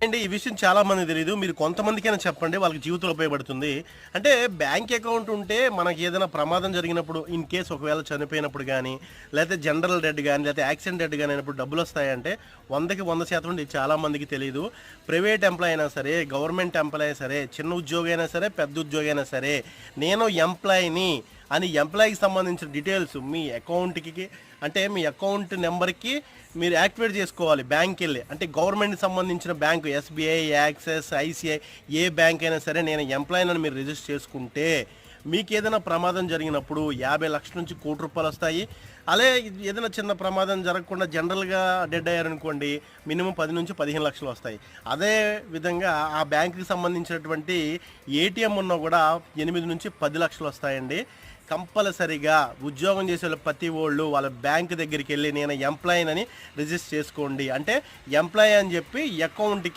అండి ఈ విషయం చాలా మందికి తెలీదు. మీరు కొంతమందికైనా చెప్పండి. వాళ్ళకి జీవితంలో ఉపయోగపడుతుంది. అంటే బ్యాంక్ అకౌంట్ ఉంటే మనకి ఏదైనా ప్రమాదం జరిగినప్పుడు ఇన్ కేస్ ఒకవేళ చనిపోయినప్పుడు గానీ, లేతే జనరల్ డెత్ గానీ, లేతే యాక్సిడెంట్ డెత్ గానీ అయినప్పుడు డబ్బులొస్తాయంటే 100కి 100% ఇది చాలా మందికి తెలీదు. ప్రైవేట్ ఎంప్లాయ్ అయినా సరే, గవర్నమెంట్ ఎంప్లాయ్ అయినా సరే, చిన్న ఉద్యోగి అయినా సరే, పెద్ద ఉద్యోగి అయినా సరే, నేను ఎంప్లాయ్‌ని అని ఎంప్లాయ్‌కి సంబంధించిన డీటెయిల్స్ మీ అకౌంట్‌కి అంటే మీ అకౌంట్ నెంబర్‌కి మీరు యాక్టివేట్ చేసుకోవాలి బ్యాంక్‌కెళ్ళి. అంటే గవర్నమెంట్‌కి సంబంధించిన బ్యాంకు ఎస్‌బీఐ, యాక్సిస్, ఐసీఐ ఏ బ్యాంక్ అయినా సరే నేను ఎంప్లాయీనని మీరు రిజిస్టర్ చేసుకుంటే మీకేదైనా ప్రమాదం జరిగినప్పుడు 50,00,000 నుంచి ₹1,00,00,000 వస్తాయి. ఏదైనా చిన్న ప్రమాదం జరగకుండా జనరల్‌గా డెడ్ అయ్యారనుకోండి మినిమమ్ 10,00,000-15,00,000 వస్తాయి. అదే విధంగా ఆ బ్యాంక్‌కి సంబంధించినటువంటి ఏటీఎం ఉన్నా కూడా 8-10,00,000 వస్తాయండి. కంపల్సరీగా ఉద్యోగం చేసే ప్రతి ఒళ్ళు వాళ్ళ బ్యాంక్ దగ్గరికి వెళ్ళి నేను ఎంప్లాయీనని రిజిస్టర్ చేసుకోండి. అంటే ఎంప్లాయీ అని చెప్పి అకౌంట్‌కి